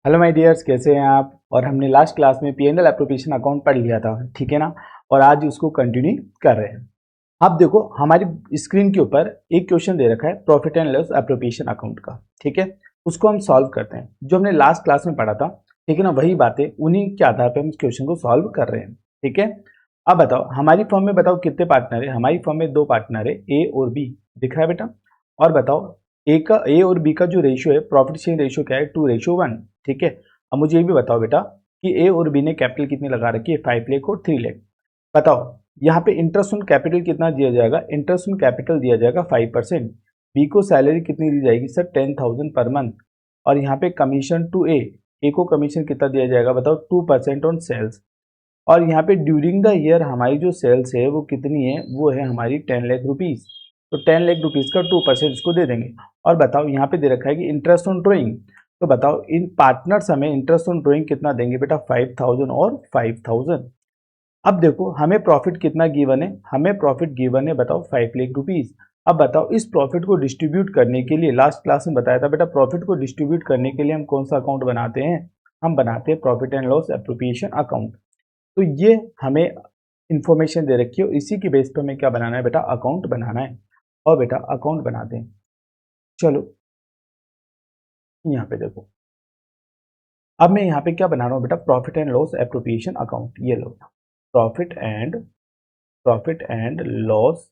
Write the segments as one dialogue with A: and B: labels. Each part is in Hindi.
A: हेलो माय डियर्स, कैसे हैं आप। और हमने लास्ट क्लास में P and L appropriation account पढ़ लिया था, ठीक है ना। और आज उसको कंटिन्यू कर रहे हैं। अब देखो हमारी स्क्रीन के ऊपर एक क्वेश्चन दे रखा है profit and loss appropriation account का, ठीक है। उसको हम सॉल्व करते हैं, जो हमने लास्ट क्लास में पढ़ा था, ठीक है ना। वही बातें उन्हीं के आधार पर हम इस क्वेश्चन को सॉल्व कर रहे हैं, ठीक है। अब बताओ हमारी फॉर्म में, बताओ कितने पार्टनर है। हमारी फॉर्म में 2 पार्टनर है, ए और बी, दिख रहा है बेटा। और बताओ ए और बी का जो रेशियो है, प्रॉफिट शेयरिंग रेशियो क्या है, 2:1, ठीक है। अब मुझे ये भी बताओ बेटा कि ए और बी ने कैपिटल कितनी लगा रखी है, 5 लाख और 3 लाख। बताओ यहाँ पे इंटरेस्ट ऑन कैपिटल कितना दिया जाएगा। इंटरेस्ट ऑन कैपिटल दिया जाएगा 5%। बी को सैलरी कितनी दी जाएगी सर, 10,000 पर मंथ। और यहाँ पे कमीशन टू ए को कमीशन कितना दिया जाएगा बताओ, 2% ऑन सेल्स। और यहाँ पे ड्यूरिंग द ईयर हमारी जो सेल्स है वो कितनी है, वो है हमारी 10 लाख रुपीज। तो 10 लाख रुपीज का 2% इसको दे देंगे। और बताओ यहाँ पे दे रखा है कि इंटरेस्ट ऑन ड्रॉइंग। तो बताओ इन पार्टनर्स हमें इंटरेस्ट ऑन ड्रॉइंग कितना देंगे बेटा, 5,000 और 5,000। अब देखो हमें प्रॉफिट कितना गिवन है, हमें प्रॉफिट गिवन है बताओ 5 लाख रुपीज। अब बताओ इस प्रॉफिट को डिस्ट्रीब्यूट करने के लिए, लास्ट क्लास में बताया था बेटा, प्रॉफिट को डिस्ट्रीब्यूट करने के लिए हम कौन सा अकाउंट बनाते हैं, हम बनाते हैं profit and loss appropriation account. तो ये हमें इंफॉर्मेशन दे रखी है, इसी की बेस पर हमें क्या बनाना है बेटा, अकाउंट बनाना है। और बेटा अकाउंट बनाते हैं। चलो यहाँ पे देखो, अब मैं यहाँ पे क्या बना रहा हूँ बेटा, profit and loss appropriation account. ये लो profit and loss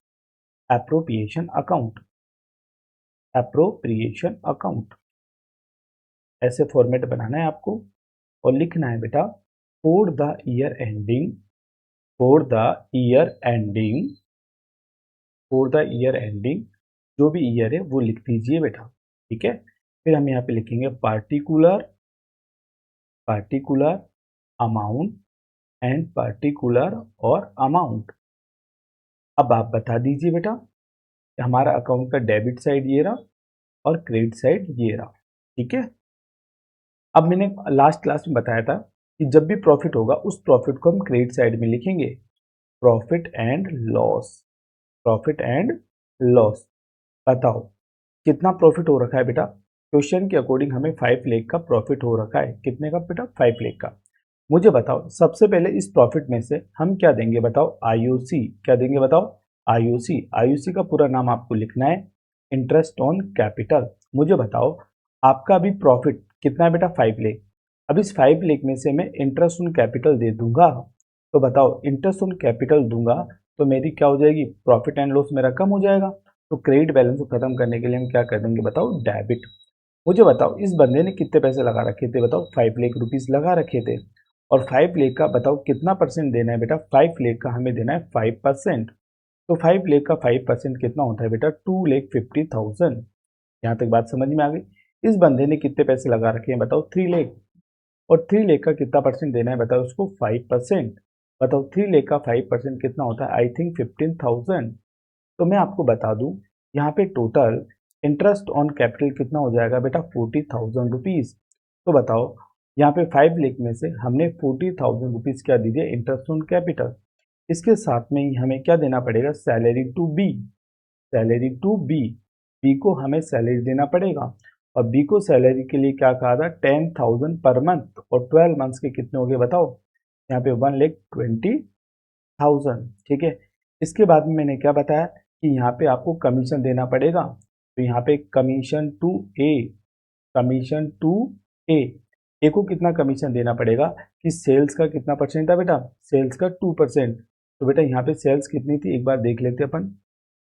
A: appropriation account, appropriation account ऐसे फॉर्मेट बनाना है आपको। और लिखना है बेटा for the year ending, for the year ending, for the year ending, जो भी ईयर है वो लिख दीजिए बेटा, ठीक है। फिर हम यहाँ पे लिखेंगे particular, particular amount and particular और अमाउंट। अब आप बता दीजिए बेटा कि हमारा अकाउंट का डेबिट साइड ये रहा और क्रेडिट साइड ये रहा, ठीक है। अब मैंने लास्ट क्लास में बताया था कि जब भी प्रॉफिट होगा उस प्रॉफिट को हम क्रेडिट साइड में लिखेंगे, profit and loss, profit and loss. बताओ कितना प्रॉफिट हो रखा है बेटा, क्वेश्चन के अकॉर्डिंग हमें 5 लाख का प्रॉफिट हो रखा है। कितने का बेटा, 5 लाख का। मुझे बताओ सबसे पहले इस प्रॉफिट में से हम क्या देंगे बताओ, आईओसी। क्या देंगे बताओ, आईओसी। आईओसी का पूरा नाम आपको लिखना है, इंटरेस्ट ऑन कैपिटल। मुझे बताओ आपका अभी प्रॉफिट कितना है बेटा, 5 लाख। अब इस 5 लाख में से मैं इंटरेस्ट ऑन कैपिटल दे दूंगा। तो बताओ इंटरेस्ट ऑन कैपिटल दूंगा तो मेरी क्या हो जाएगी, प्रॉफिट एंड लॉस मेरा कम हो जाएगा। तो क्रेडिट बैलेंस को खत्म करने के लिए हम क्या कर देंगे बताओ, डेबिट। मुझे बताओ इस बंदे ने कितने पैसे लगा रखे थे बताओ, 5 लाख रुपीज लगा रखे थे। और 5 लाख का बताओ कितना परसेंट देना है बेटा, 5 लाख का हमें देना है 5%। तो 5 लाख का 5% कितना होता है बेटा, 2,50,000। यहाँ तक बात समझ में आ गई। इस बंदे ने कितने पैसे लगा रखे हैं बताओ, 3 लाख। और 3 लाख का कितना परसेंट देना है बताओ उसको, 5%। बताओ 3 लाख का 5% कितना होता है, आई थिंक 15,000। तो मैं आपको बता दूं यहाँ पे टोटल इंटरेस्ट ऑन कैपिटल कितना हो जाएगा बेटा, 40,000 रुपीज। तो बताओ यहाँ पे 5 लाख में से हमने 40,000 रुपीज क्या दीजिए, इंटरेस्ट ऑन कैपिटल। इसके साथ में ही हमें क्या देना पड़ेगा, salary to be, salary to be. B को हमें सैलरी देना पड़ेगा। और बी को सैलरी के लिए क्या कहा था, 10,000 पर मंथ। और 12 मंथ्स के कितने हो गए बताओ, यहाँ पे 1,20,000, ठीक है। इसके बाद में मैंने क्या बताया कि यहाँ पे आपको कमीशन देना पड़ेगा। तो यहाँ पे commission to A, commission to A. A को कितना कमीशन देना पड़ेगा, कि सेल्स का कितना परसेंट था बेटा, सेल्स का 2%। तो बेटा यहाँ पे सेल्स कितनी थी एक बार देख लेते अपन।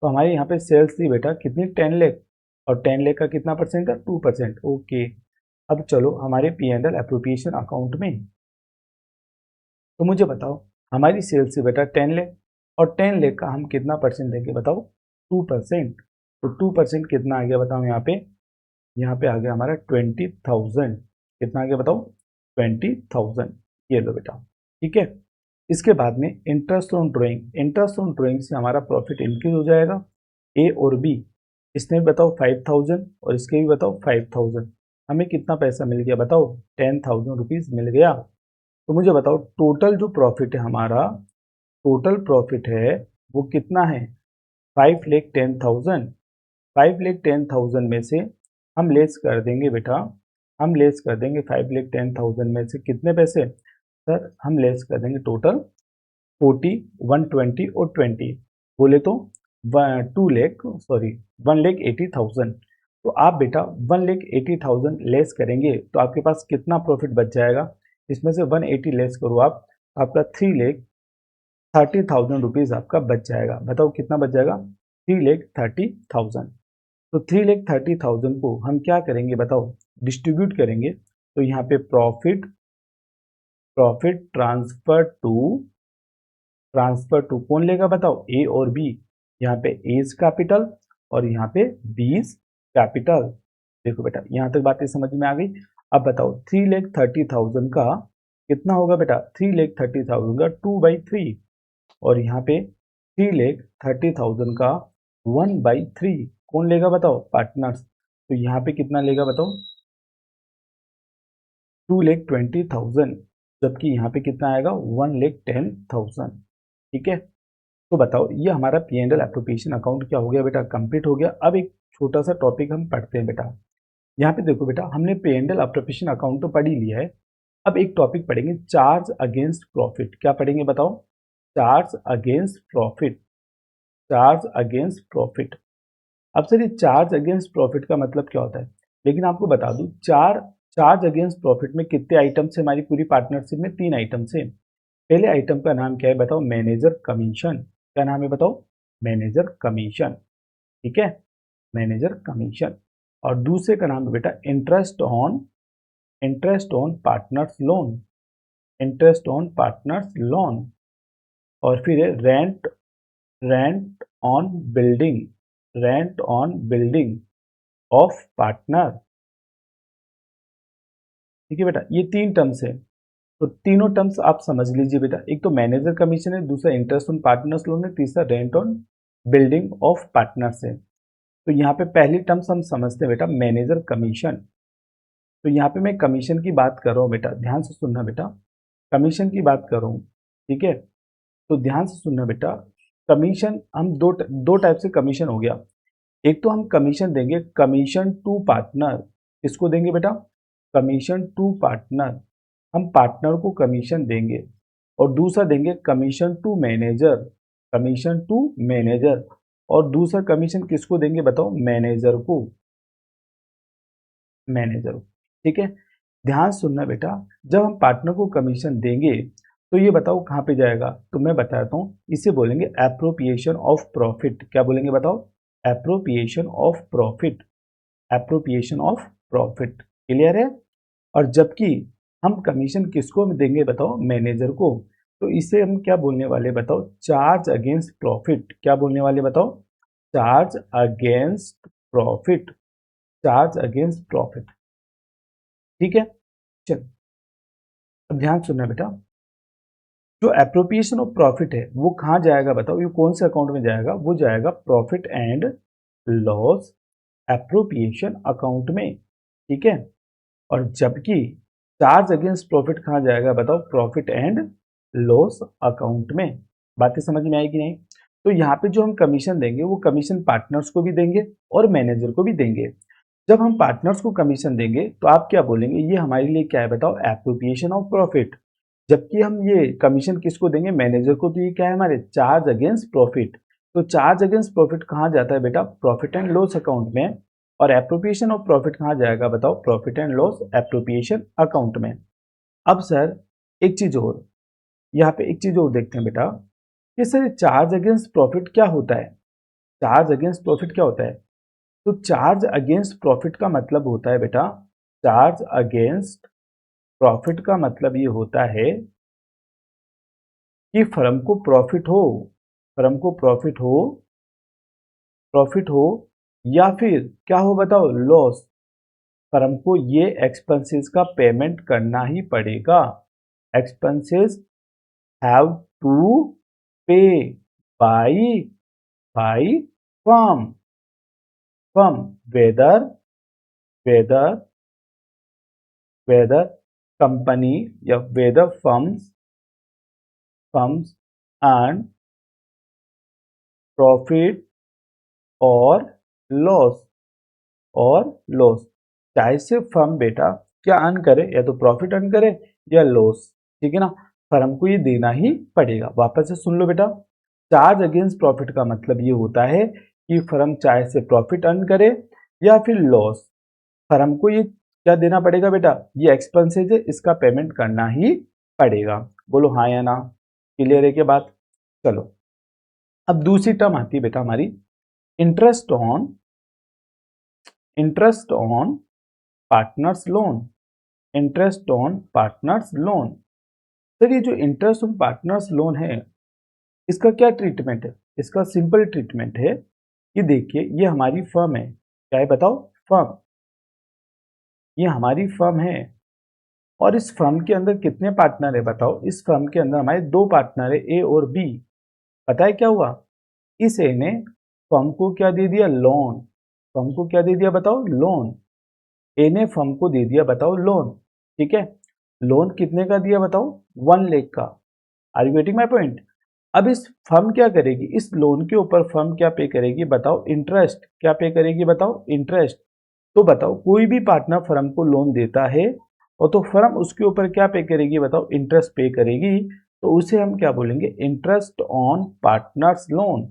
A: तो हमारे यहाँ पे सेल्स थी बेटा कितनी, 10 लाख। और 10 लाख का कितना परसेंट था, 2%, ओके। अब चलो हमारे P and L appropriation account में। तो मुझे बताओ हमारी सेल्स थी बेटा 10 लाख, और 10 लाख का हम कितना परसेंट देंगे बताओ, 2%। तो 2% कितना आ गया बताओ, यहाँ पे आ गया हमारा 20,000। कितना आ गया बताओ, 20,000। ये लो बेटा, ठीक है। इसके बाद में interest on drawing, interest on drawing से हमारा प्रॉफिट इंक्रीज हो जाएगा। ए और बी, इसने भी बताओ 5,000 और इसके भी बताओ 5,000। हमें कितना पैसा मिल गया बताओ, 10,000 रुपीज मिल गया। तो मुझे बताओ टोटल जो प्रॉफिट है हमारा, टोटल प्रॉफिट है वो कितना है, 5,10,000। 5,10,000 में से हम लेस कर देंगे बेटा हम लेस कर देंगे 5,10,000 में से कितने पैसे सर, हम लेस कर देंगे टोटल 40, 120 और 20 बोले तो 1,80,000। तो आप बेटा 1,80,000 लेस करेंगे तो आपके पास कितना प्रॉफिट बच जाएगा, इसमें से 180 लेस करो आप, आपका 3,30,000 रुपीज़ आपका बच जाएगा। बताओ कितना बच जाएगा, 3,30,000। तो 3,30,000 को हम क्या करेंगे बताओ, डिस्ट्रीब्यूट करेंगे। तो यहाँ पे प्रॉफिट प्रॉफिट ट्रांसफर टू कौन लेगा बताओ, ए और बी। यहाँ पे एज कैपिटल और यहाँ पे बीज कैपिटल। देखो बेटा यहाँ तक बातें समझ में आ गई। अब बताओ 3,30,000 का कितना होगा बेटा, 3,30,000 का 2/3 और यहाँ पे 3,30,000 का 1/3 कौन लेगा बताओ, पार्टनर्स। तो यहाँ पे कितना लेगा बताओ, 2,20,000, जबकि यहाँ पे कितना आएगा 1,10,000। ठीक है, तो बताओ ये हमारा P and L appropriation account क्या हो गया बेटा, कंप्लीट हो गया। अब एक छोटा सा टॉपिक हम पढ़ते हैं बेटा। यहाँ पे देखो बेटा हमने पे एंड एल एप्रोप्रिएशन अकाउंट तो पढ़ ही लिया है। अब एक टॉपिक पढ़ेंगे, चार्ज अगेंस्ट प्रॉफिट। क्या पढ़ेंगे बताओ, charge against profit. Charge against profit. अब सर ये चार्ज अगेंस्ट प्रॉफिट का मतलब क्या होता है, लेकिन आपको बता दूं चार्ज अगेंस्ट प्रॉफिट में कितने आइटम से, हमारी पूरी पार्टनरशिप में 3 आइटम से। पहले आइटम का नाम क्या है बताओ, मैनेजर कमीशन। क्या नाम है बताओ, मैनेजर कमीशन। ठीक है, मैनेजर कमीशन। और दूसरे का नाम है बेटा interest on partners loan. Interest on partners loan. और फिर है rent on building. Rent on building of partner. ठीक है बेटा, ये 3 टर्म्स है। तो तीनों टर्म्स आप समझ लीजिए बेटा, एक तो मैनेजर कमीशन है, दूसरा इंटरेस्ट ऑन पार्टनर्स लोन है, तीसरा rent on building of partners है। तो यहाँ पे पहली टर्म्स हम समझते हैं बेटा, मैनेजर कमीशन। तो यहाँ पे मैं कमीशन की बात कर रहा हूँ बेटा, ध्यान से सुनना बेटा, कमीशन की बात कर रहा हूँ। ठीक है, तो ध्यान से सुनना बेटा, कमीशन हम दो टाइप से कमीशन हो गया। एक तो हम कमीशन देंगे कमीशन टू पार्टनर। किसको देंगे बेटा, कमीशन टू पार्टनर, हम पार्टनर को कमीशन देंगे। और दूसरा देंगे commission to manager. Commission to manager. और दूसरा कमीशन किसको देंगे बताओ, मैनेजर को। मैनेजर को। ठीक है, ध्यान सुनना बेटा, जब हम पार्टनर को कमीशन देंगे तो ये बताओ कहाँ पे जाएगा, तो मैं बताता हूँ, इसे बोलेंगे एप्रोप्रिएशन ऑफ प्रॉफिट। क्या बोलेंगे बताओ, appropriation of profit. Appropriation of profit. Clear है। और जबकि हम कमीशन किसको देंगे बताओ, मैनेजर को। तो इसे हम क्या बोलने वाले बताओ, चार्ज अगेंस्ट प्रॉफिट। क्या बोलने वाले बताओ, charge against profit. Charge against profit. ठीक है, चल अब ध्यान सुनना बेटा, जो एप्रोप्रिएशन ऑफ प्रॉफिट है वो कहाँ जाएगा बताओ, ये कौन से अकाउंट में जाएगा, वो जाएगा profit and loss appropriation account में। ठीक है, और जबकि चार्ज अगेंस्ट प्रॉफिट कहाँ जाएगा बताओ, प्रॉफिट एंड लॉस अकाउंट में। बातें समझ में आएगी नहीं। तो यहाँ पे जो हम कमीशन देंगे वो कमीशन पार्टनर्स को भी देंगे और मैनेजर को भी देंगे। जब हम पार्टनर्स को कमीशन देंगे तो आप क्या बोलेंगे, ये हमारे लिए क्या है बताओ, एप्रोप्रिएशन ऑफ प्रॉफिट। जबकि हम ये कमीशन किसको देंगे, मैनेजर को, तो ये क्या है हमारे चार्ज अगेंस्ट प्रॉफिट। तो चार्ज अगेंस्ट प्रॉफिट कहाँ जाता है बेटा, प्रॉफिट एंड लॉस अकाउंट में। और एप्रोप्रिएशन ऑफ प्रॉफिट कहाँ जाएगा बताओ, profit and loss appropriation account में। अब सर एक चीज और, यहाँ पे एक चीज और देखते हैं बेटा कि सर चार्ज अगेंस्ट प्रॉफिट क्या होता है। चार्ज अगेंस्ट प्रॉफिट क्या होता है, तो चार्ज अगेंस्ट प्रॉफिट का मतलब होता है बेटा, चार्ज अगेंस्ट प्रॉफिट का मतलब ये होता है कि फर्म को प्रॉफिट हो, फर्म को प्रॉफिट हो या फिर क्या हो बताओ, लॉस, फर्म को ये एक्सपेंसेस का पेमेंट करना ही पड़ेगा। Expenses have to pay by by firm. Firm whether whether whether company या वेदर फर्म्स एंड प्रॉफिट और लॉस और लॉस। चाहे से फर्म बेटा क्या अर्न करे, या तो प्रॉफिट अर्न करे या लॉस, ठीक है ना, फर्म को ये देना ही पड़ेगा। वापस से सुन लो बेटा, चार्ज अगेंस्ट प्रॉफिट का मतलब ये होता है कि फर्म चाहे से प्रॉफिट अर्न करे या फिर लॉस, फर्म को ये क्या देना पड़ेगा बेटा, ये एक्सपेंसेज है, इसका पेमेंट करना ही पड़ेगा। बोलो हाँ या ना, क्लियर है के बात। चलो अब दूसरी टर्म आती है बेटा हमारी interest on partners loan. Interest on partners loan. Sir ये जो इंटरेस्ट ऑन पार्टनर्स लोन है इसका क्या ट्रीटमेंट है, इसका सिंपल ट्रीटमेंट है कि देखिए ये हमारी फर्म है, क्या है बताओ, फर्म, ये हमारी फर्म है और इस फर्म के अंदर कितने पार्टनर है बताओ, इस फर्म के अंदर हमारे दो पार्टनर है ए और बी। पता है क्या हुआ, इस ए ने फर्म को क्या दे दिया, लोन, फर्म को क्या दे दिया बताओ, लोन, ए ने फर्म को दे दिया बताओ लोन, ठीक है, लोन कितने का दिया बताओ, 1 लाख का। Are you getting my point. अब इस फर्म क्या करेगी, इस लोन के ऊपर फर्म क्या पे करेगी बताओ, इंटरेस्ट, क्या पे करेगी बताओ, इंटरेस्ट। तो बताओ कोई भी पार्टनर फर्म को लोन देता है और तो फर्म उसके ऊपर क्या पे करेगी बताओ, इंटरेस्ट पे करेगी, तो उसे हम क्या बोलेंगे, interest on partners loan,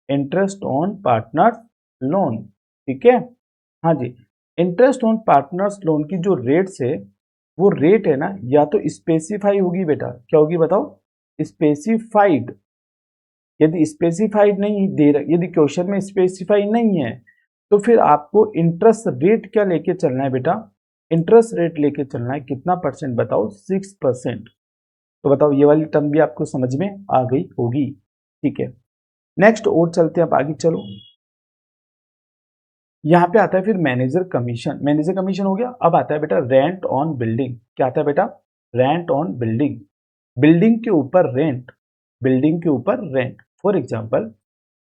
A: interest on partners loan, ठीक है। हाँ जी, इंटरेस्ट ऑन पार्टनर्स लोन की जो रेट्स है वो रेट है ना, या तो स्पेसिफाई होगी बेटा, क्या होगी बताओ, स्पेसिफाइड। यदि स्पेसिफाइड नहीं दे रहा, यदि क्वेश्चन में स्पेसिफाई नहीं है तो फिर आपको इंटरेस्ट रेट क्या लेके चलना है बेटा, इंटरेस्ट रेट लेके चलना है, कितना परसेंट बताओ, 6%। तो बताओ ये वाली टर्म भी आपको समझ में आ गई होगी, ठीक है। नेक्स्ट और चलते हैं, आप आगे चलो। यहाँ पे आता है फिर मैनेजर कमीशन, मैनेजर कमीशन हो गया। अब आता है बेटा रेंट ऑन बिल्डिंग, क्या आता है बेटा, रेंट ऑन बिल्डिंग, बिल्डिंग के ऊपर रेंट, बिल्डिंग के ऊपर रेंट। फॉर एग्जाम्पल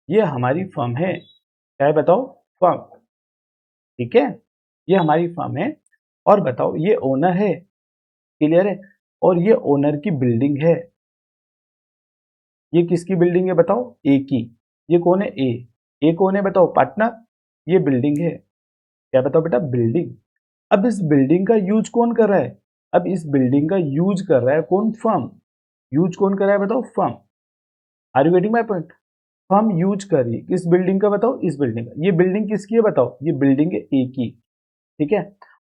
A: ये हमारी फर्म है, क्या है बताओ, फर्म, ठीक है, ये हमारी फर्म है और बताओ ये ओनर है, क्लियर है, और ये ओनर की बिल्डिंग है। ये किसकी बिल्डिंग है बताओ, ए की। ये कौन है, ए कौन है बताओ, पार्टनर, ये बिल्डिंग है, क्या बताओ बेटा, बिल्डिंग। अब इस बिल्डिंग का यूज कौन कर रहा है, अब इस बिल्डिंग का यूज कर रहा है कौन, फर्म, यूज कौन कर रहा है बताओ, firm. Are you getting my point. Firm use कर रही है किस बिल्डिंग का बताओ, इस बिल्डिंग का। ये बिल्डिंग किसकी है बताओ, ये बिल्डिंग है ए की, ठीक है।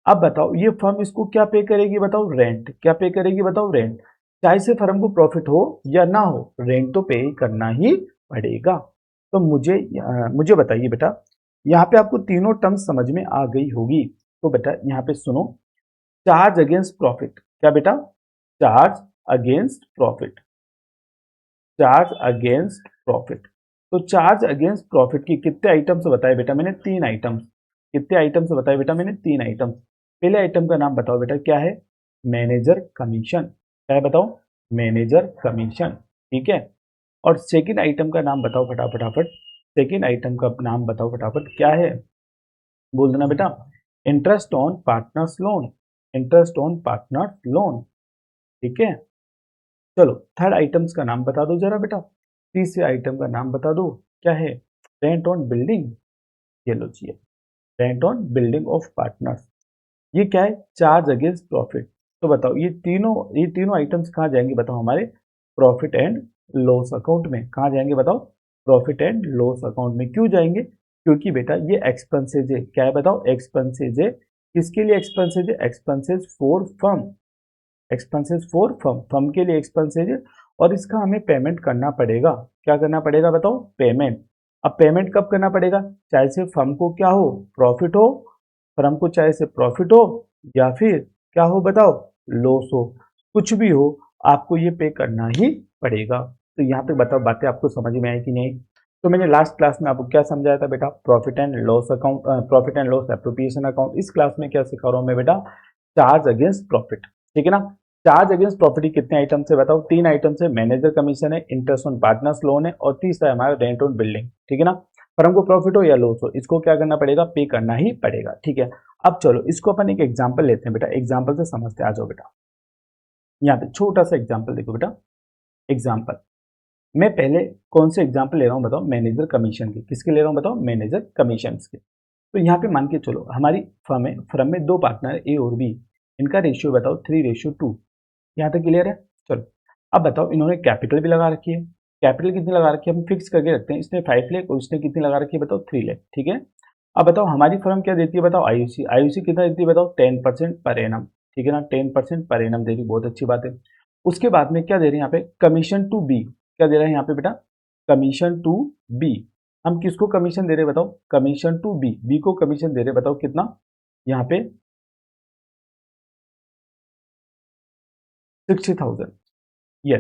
A: अब बताओ ये फर्म इसको क्या पे करेगी बताओ, रेंट, क्या पे करेगी बताओ, रेंट। चाहे से फर्म को प्रॉफिट हो या ना हो, रेंट तो पे करना ही पड़ेगा। तो मुझे बताइए बेटा, यहाँ पे आपको तीनों टर्म्स समझ में आ गई होगी। तो बेटा यहाँ पे सुनो, चार्ज अगेंस्ट प्रॉफिट, क्या बेटा, charge against profit, charge against profit. तो चार्ज अगेंस्ट प्रॉफिट की कितने आइटम्स बताए बेटा मैंने, 3 आइटम्स। कितने आइटम्स बताए बेटा मैंने, 3 आइटम्स। पहले आइटम का नाम बताओ बेटा, क्या है, मैनेजर कमीशन, क्या है बताओ, मैनेजर कमीशन, ठीक है। और सेकंड आइटम का नाम बताओ फटाफट, सेकंड आइटम का नाम बताओ फटाफट, क्या है, बोल देना बेटा, interest on partners loan, interest on partners loan, ठीक है। चलो थर्ड आइटम्स का नाम बता दो जरा बेटा, तीसरे आइटम का नाम बता दो, क्या है, रेंट ऑन बिल्डिंग। ये लो जी, rent on building of partners. ये क्या है, चार्ज अगेंस्ट प्रॉफिट। तो बताओ ये तीनों आइटम्स कहाँ जाएंगे बताओ, हमारे प्रॉफिट एंड लॉस अकाउंट में। कहाँ जाएंगे बताओ, प्रॉफिट एंड लॉस अकाउंट में। क्यों जाएंगे, क्योंकि बेटा ये एक्सपेंसेज है, क्या है बताओ, एक्सपेंसेज है। किसके लिए एक्सपेंसेज है, expenses for firm, expenses for firm, firm के लिए एक्सपेंसेज है और इसका हमें पेमेंट करना पड़ेगा। क्या करना पड़ेगा बताओ, पेमेंट। अब पेमेंट कब करना पड़ेगा, चाहे से फर्म को क्या हो, प्रॉफिट हो, फर्म को चाहे से प्रॉफिट हो या फिर क्या हो बताओ, लॉस हो, कुछ भी हो, आपको ये पे करना ही पड़ेगा। तो यहाँ पे बताओ बातें आपको समझ में आई कि नहीं। तो मैंने लास्ट क्लास में आपको क्या समझाया था बेटा, profit and loss account, profit and loss appropriation account. इस क्लास में क्या सिखा रहा हूँ मैं बेटा, चार्ज अगेंस्ट प्रॉफिट, ठीक है ना। चार्ज अगेंस्ट प्रॉपर्टी कितने आइटम से बताओ, 3 आइटम से, मैनेजर कमीशन है, इंटरेस्ट ऑन पार्टनर्स लोन है और तीसरा है हमारा रेंट ऑन बिल्डिंग, ठीक है ना। पर हमको प्रॉफिट हो या लॉस हो, इसको क्या करना पड़ेगा, पे करना ही पड़ेगा, ठीक है। अब चलो इसको अपन एक एग्जाम्पल लेते हैं बेटा, एग्जाम्पल से समझते आ जाओ बेटा। यहाँ पे छोटा सा एग्जाम्पल देखो बेटा, एग्जाम्पल मैं पहले कौन से एग्जाम्पल ले रहा हूँ बताओ, मैनेजर कमीशन के। किसके ले रहा हूँ बताओ, मैनेजर कमीशन के। तो यहाँ पे मान के चलो हमारी फर्म में दो पार्टनर ए और बी, इनका रेशियो बताओ 3:2। यहाँ तक क्लियर है। चलो अब बताओ, इन्होंने कैपिटल भी लगा रखी है। कैपिटल कितनी लगा रखी है हम फिक्स करके रखते हैं, इसने 5 लाख और इसने कितनी लगा रखी है बताओ 3 लाख। ठीक है, अब बताओ हमारी फर्म क्या देती है बताओ, आईयूसी। आईयूसी कितना देती है बताओ 10% पर एनम। ठीक है ना, 10% पर एनम दे रही, बहुत अच्छी बात है। उसके बाद में क्या दे रहे हैं यहाँ पे, कमीशन टू बी। क्या दे रहे हैं यहाँ पे बेटा, कमीशन टू बी। हम किसको कमीशन दे रहे हैं बताओ, कमीशन टू बी। बी को कमीशन दे रहे हैं बताओ कितना, यहाँ पे 60,000। ये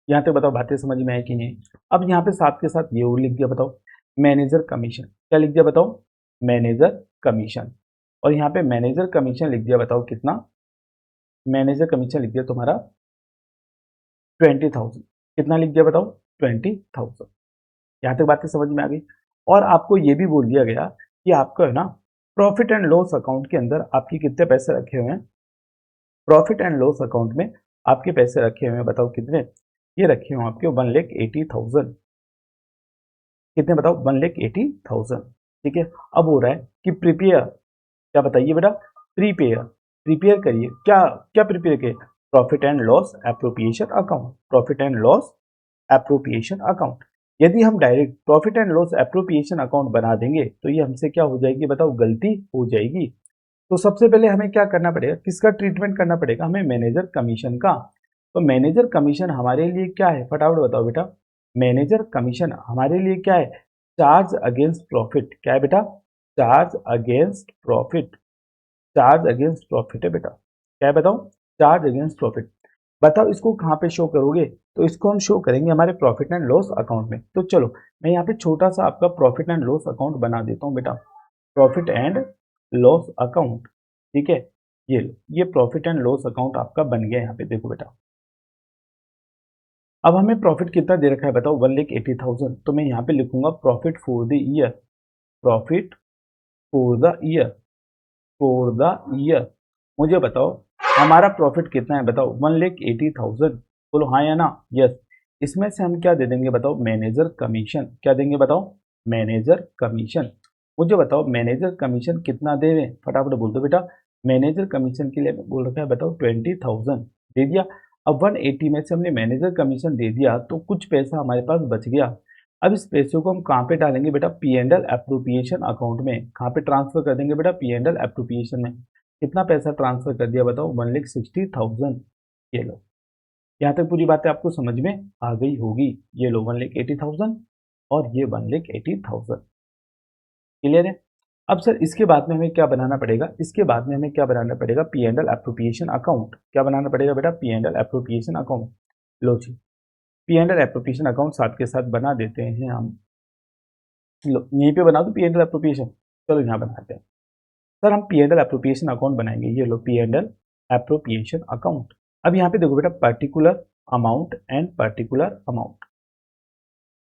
A: यहाँ तक बताओ बातें समझ में आई कि नहीं। अब यहाँ पे साथ के साथ ये और लिख दिया बताओ, मैनेजर कमीशन। क्या लिख दिया बताओ, मैनेजर कमीशन। और यहाँ पे मैनेजर कमीशन लिख दिया बताओ कितना, मैनेजर कमीशन लिख दिया तुम्हारा 20,000। कितना लिख दिया बताओ, 20,000। यहाँ तक बातें समझ में आ गई। और आपको ये भी बोल दिया गया कि आपको है ना, प्रॉफिट एंड लॉस अकाउंट के अंदर आपके कितने पैसे रखे हुए हैं। प्रॉफिट एंड लॉस अकाउंट में आपके पैसे रखे हुए हैं बताओ कितने, ये रखे हुए आपके 1,80,000। कितने बताओ, 1,80,000। ठीक है, अब हो रहा है कि प्रिपेयर, क्या बताइए बेटा, प्रीपेयर। प्रिपेयर करिए, क्या क्या प्रिपेयर करिए, profit and loss appropriation account. Profit and loss appropriation account. यदि हम direct profit and loss appropriation account बना देंगे तो ये हमसे क्या हो जाएगी बताओ, गलती हो जाएगी। तो सबसे पहले हमें क्या करना पड़ेगा, किसका ट्रीटमेंट करना पड़ेगा हमें, मैनेजर कमीशन का। तो मैनेजर कमीशन हमारे लिए क्या है, फटाफट बताओ बेटा। मैनेजर कमीशन हमारे लिए क्या है, चार्ज अगेंस्ट प्रॉफिट। क्या है बेटा, charge against profit. Charge against profit है बेटा। क्या है बताओ, चार्ज अगेंस्ट प्रॉफिट। बताओ इसको कहाँ पे शो करोगे, तो इसको हम शो करेंगे हमारे प्रॉफिट एंड लॉस अकाउंट में। तो चलो मैं यहाँ पे छोटा सा आपका प्रॉफिट एंड लॉस अकाउंट बना देता हूँ बेटा, प्रॉफिट एंड लॉस अकाउंट। ठीक है, ये लो, ये प्रॉफिट एंड लॉस अकाउंट आपका बन गया। यहाँ पे देखो बेटा, अब हमें प्रॉफिट कितना दे रखा है बताओ, 1,80,000। तो मैं यहाँ पे लिखूंगा profit for the year, profit for the year, for the year. मुझे बताओ हमारा प्रॉफिट कितना है बताओ, 1,80,000। बोलो हाँ या ना, यस। इसमें से हम क्या दे देंगे बताओ, मैनेजर कमीशन। क्या देंगे बताओ, मैनेजर कमीशन। मुझे बताओ मैनेजर कमीशन कितना दे रहे हैं, फटाफट बोल दो बेटा। मैनेजर कमीशन के लिए बोल रखा है बताओ 20,000 दे दिया। अब 180 में से हमने मैनेजर कमीशन दे दिया तो कुछ पैसा हमारे पास बच गया। अब इस पैसे को हम कहाँ पे डालेंगे बेटा, P and L appropriation account में। कहाँ पे ट्रांसफर कर देंगे बेटा, पी एंड एल एप्रोप्रिएशन में। कितना पैसा ट्रांसफर कर दिया बताओ, 1,60,000। ये लो, यहाँ तक पूरी बातें आपको समझ में आ गई होगी। ये लो 1,80,000 और ये 1,80,000। क्लियर है। अब सर इसके बाद में हमें क्या बनाना पड़ेगा, इसके बाद में हमें क्या बनाना पड़ेगा, P and L appropriation account. क्या बनाना पड़ेगा बेटा, P and L appropriation account. लो जी, P and L appropriation account साथ के साथ बना देते हैं हम। लो यहीं पे बना दो पी एंड एल एप्रोप्रिएशन। चलो यहाँ बनाते हैं। सर हम P and L appropriation account बनाएंगे। ये लो P and L appropriation account. अब यहाँ पे देखो बेटा, particular amount and particular amount,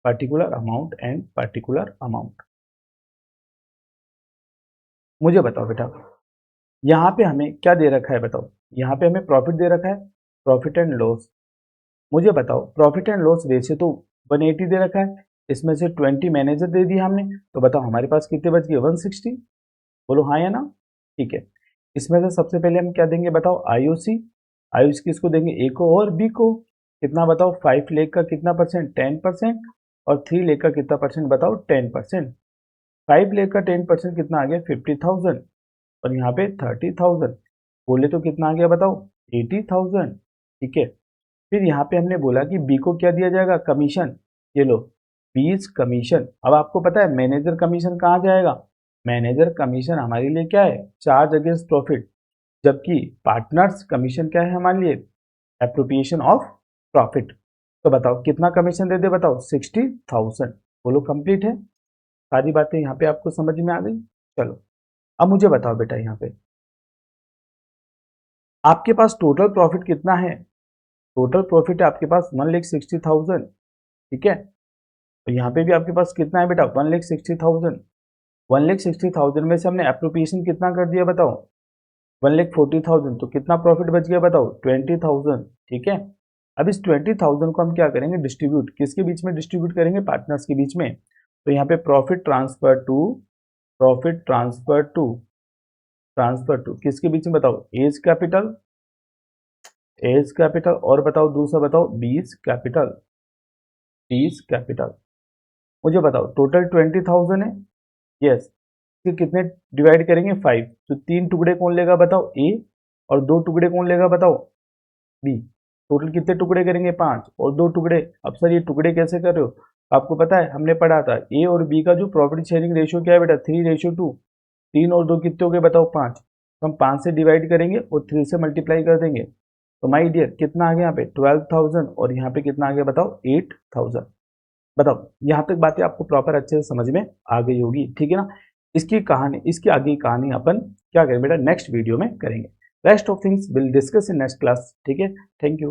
A: particular amount and particular amount. मुझे बताओ बेटा, यहाँ पे हमें क्या दे रखा है बताओ, यहाँ पे हमें प्रॉफिट दे रखा है, प्रॉफिट एंड लॉस। मुझे बताओ प्रॉफिट एंड लॉस वैसे तो 180 दे रखा है, इसमें से 20 मैनेजर दे दिया हमने, तो बताओ हमारे पास कितने बच गए, 160। बोलो हाँ या ना। ठीक है, इसमें से सबसे पहले हम क्या देंगे बताओ, आईओसी। आईओसी किसको देंगे, ए को और बी को। कितना बताओ, 5 लाख का कितना परसेंट, 10%। और 3 लाख का कितना परसेंट बताओ, 10%। 5 लाख का 10% कितना आ गया, 50,000। और यहाँ पे 30,000। बोले तो कितना आ गया बताओ, 80,000। ठीक है, फिर यहाँ पे हमने बोला कि बी को क्या दिया जाएगा, कमीशन। ये लो, बीज कमीशन। अब आपको पता है मैनेजर कमीशन कहाँ जाएगा, मैनेजर कमीशन हमारे लिए क्या है, चार्ज अगेंस्ट प्रॉफिट। जबकि पार्टनर्स कमीशन क्या है हमारे लिए, एप्रोप्रिएशन ऑफ प्रॉफिट। तो बताओ कितना कमीशन दे दे बताओ, 60,000। बोलो कंप्लीट है, सारी बातें यहाँ पे आपको समझ में आ गई। चलो अब मुझे बताओ बेटा, यहाँ पे आपके पास टोटल प्रॉफिट कितना है, टोटल प्रॉफिट है आपके पास 1,60,000। ठीक है, तो यहाँ पे भी आपके पास कितना है बेटा, 1,60,000। 1,60,000 में से हमने एप्रोप्रिएशन कितना कर दिया बताओ, 1,40,000। तो कितना प्रॉफिट बच गया बताओ, 20,000। ठीक है, अब इस 20,000 को हम क्या करेंगे, डिस्ट्रीब्यूट, किसके बीच में डिस्ट्रीब्यूट करेंगे, पार्टनर्स के बीच में। तो यहाँ पे profit transfer to profit transfer to किसके बीच में बताओ, एज कैपिटल और बताओ दूसरा बताओ बीस कैपिटल। मुझे बताओ टोटल 20,000 है, यस, कितने डिवाइड करेंगे 5, तो 3 टुकड़े कौन लेगा बताओ ए, और 2 टुकड़े कौन लेगा बताओ बी। टोटल कितने टुकड़े करेंगे 5 और 2 टुकड़े। अब सर ये टुकड़े कैसे कर रहे हो, आपको पता है हमने पढ़ा था ए और बी का जो प्रॉफिट शेयरिंग रेशियो क्या है बेटा 3:2, 3 और 2 कितने हो गए बताओ 5, तो हम 5 से डिवाइड करेंगे और 3 से मल्टीप्लाई कर देंगे, तो माई डियर कितना आ गया यहाँ पे 12,000 और यहाँ पे कितना आ गया बताओ 8,000। बताओ यहाँ तक बातें आपको प्रॉपर अच्छे से समझ में आ गई होगी, ठीक है ना। इसकी आगे की कहानी अपन क्या करें बेटा नेक्स्ट वीडियो में करेंगे। Rest of things will discuss in next class, ठीक है। Thank you.